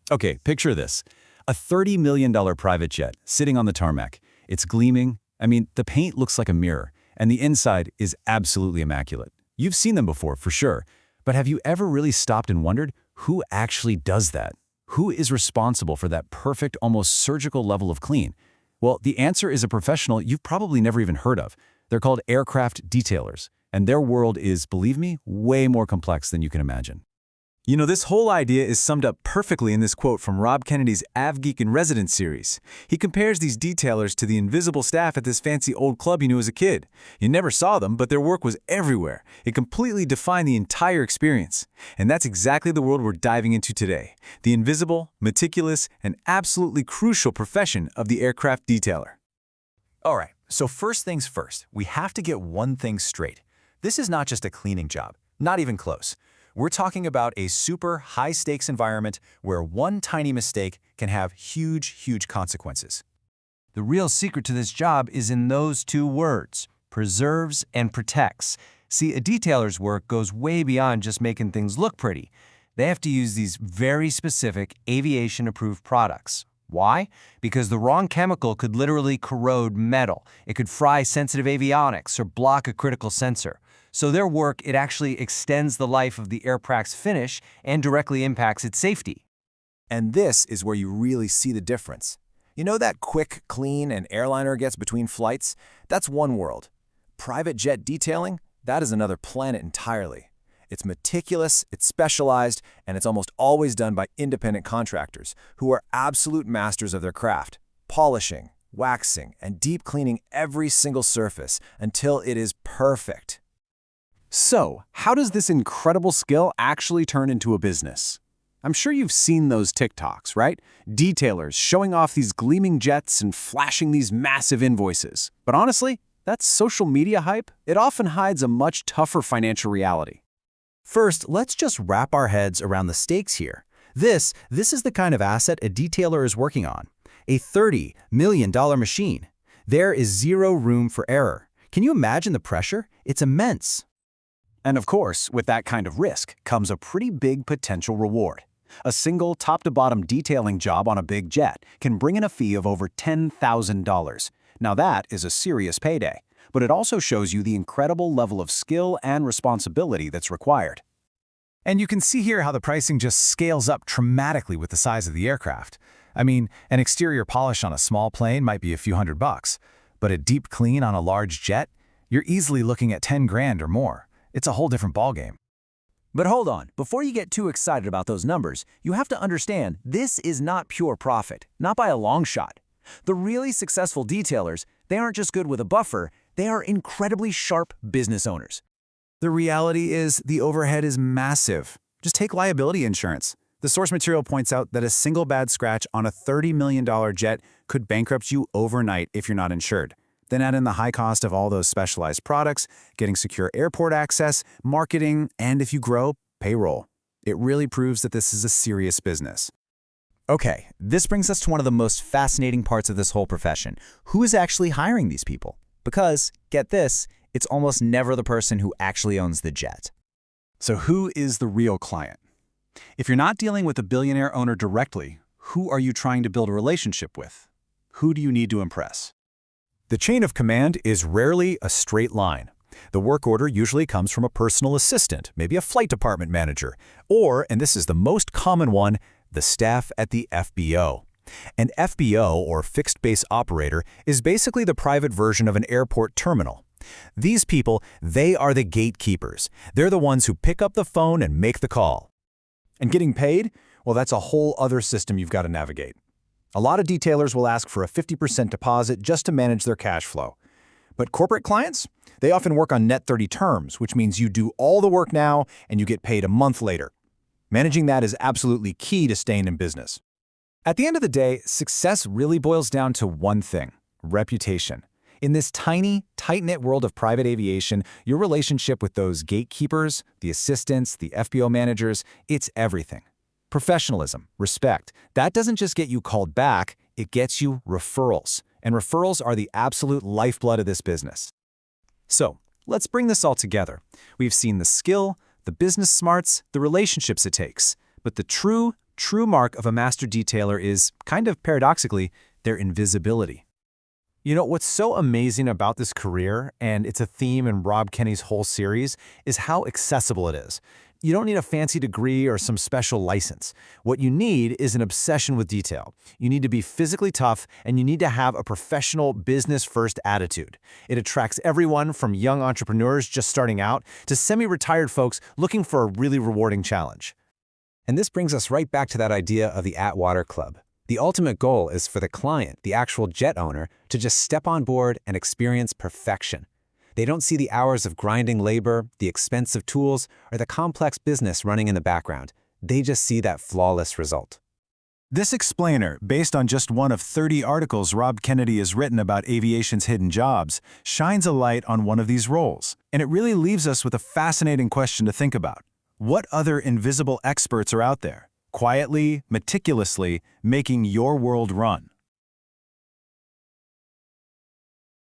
Okay, picture this. A $30 million private jet sitting on the tarmac. It's gleaming. I mean, the paint looks like a mirror, and the inside is absolutely immaculate. You've seen them before, for sure. But have you ever really stopped and wondered who actually does that? Who is responsible for that perfect, almost surgical level of clean? Well, the answer is a professional you've probably never even heard of. They're called aircraft detailers, and their world is, believe me, way more complex than you can imagine. You know, this whole idea is summed up perfectly in this quote from Rob Kennedy's AvGeek in Residence series. He compares these detailers to the invisible staff at this fancy old club you knew as a kid. You never saw them, but their work was everywhere. It completely defined the entire experience. And that's exactly the world we're diving into today. The invisible, meticulous, and absolutely crucial profession of the aircraft detailer. All right, so first things first, we have to get one thing straight. This is not just a cleaning job, not even close. We're talking about a super high-stakes environment where one tiny mistake can have huge consequences. The real secret to this job is in those two words: preserves and protects. See, a detailer's work goes way beyond just making things look pretty. They have to use these very specific aviation-approved products. Why? Because the wrong chemical could literally corrode metal. It could fry sensitive avionics or block a critical sensor. So their work, it actually extends the life of the aircraft's finish and directly impacts its safety. And this is where you really see the difference. You know that quick clean an airliner gets between flights? That's one world. Private jet detailing? That is another planet entirely. It's meticulous, it's specialized, and it's almost always done by independent contractors who are absolute masters of their craft, polishing, waxing, and deep cleaning every single surface until it is perfect. So, how does this incredible skill actually turn into a business? I'm sure you've seen those TikToks, right? Detailers showing off these gleaming jets and flashing these massive invoices. But honestly, that social media hype, it often hides a much tougher financial reality. First, let's just wrap our heads around the stakes here. This is the kind of asset a detailer is working on. A $30 million machine. There is zero room for error. Can you imagine the pressure? It's immense. And of course, with that kind of risk comes a pretty big potential reward. A single top-to-bottom detailing job on a big jet can bring in a fee of over $10,000. Now that is a serious payday, but it also shows you the incredible level of skill and responsibility that's required. And you can see here how the pricing just scales up dramatically with the size of the aircraft. I mean, an exterior polish on a small plane might be a few $100, but a deep clean on a large jet, you're easily looking at 10 grand or more. It's a whole different ballgame. But hold on, before you get too excited about those numbers, you have to understand this is not pure profit, not by a long shot. The really successful detailers, they aren't just good with a buffer, they are incredibly sharp business owners. The reality is the overhead is massive. Just take liability insurance. The source material points out that a single bad scratch on a $30 million jet could bankrupt you overnight if you're not insured. Then add in the high cost of all those specialized products, getting secure airport access, marketing, and if you grow, payroll. It really proves that this is a serious business. Okay, this brings us to one of the most fascinating parts of this whole profession. Who is actually hiring these people? Because, get this, it's almost never the person who actually owns the jet. So who is the real client? If you're not dealing with a billionaire owner directly, who are you trying to build a relationship with? Who do you need to impress? The chain of command is rarely a straight line. The work order usually comes from a personal assistant, maybe a flight department manager, or, and this is the most common one, the staff at the FBO. An FBO, or fixed base operator, is basically the private version of an airport terminal. These people, they are the gatekeepers. They're the ones who pick up the phone and make the call. And getting paid? Well, that's a whole other system you've got to navigate. A lot of detailers will ask for a 50% deposit just to manage their cash flow. But corporate clients? They often work on net 30 terms, which means you do all the work now and you get paid a month later. Managing that is absolutely key to staying in business. At the end of the day, success really boils down to one thing: reputation. In this tiny, tight-knit world of private aviation, your relationship with those gatekeepers, the assistants, the FBO managers, it's everything. Professionalism, respect, that doesn't just get you called back, it gets you referrals. And referrals are the absolute lifeblood of this business. So, let's bring this all together. We've seen the skill, the business smarts, the relationships it takes. But the true, True mark of a master detailer is, kind of paradoxically, their invisibility. You know, what's so amazing about this career, and it's a theme in Rob Kenny's whole series, is how accessible it is. You don't need a fancy degree or some special license. What you need is an obsession with detail. You need to be physically tough, and you need to have a professional, business-first attitude. It attracts everyone from young entrepreneurs just starting out to semi-retired folks looking for a really rewarding challenge. And this brings us right back to that idea of the Atwater Club. The ultimate goal is for the client, the actual jet owner, to just step on board and experience perfection. They don't see the hours of grinding labor, the expensive tools, or the complex business running in the background. They just see that flawless result. This explainer, based on just one of 30 articles Rob Kennedy has written about aviation's hidden jobs, shines a light on one of these roles. And it really leaves us with a fascinating question to think about. What other invisible experts are out there, quietly, meticulously, making your world run?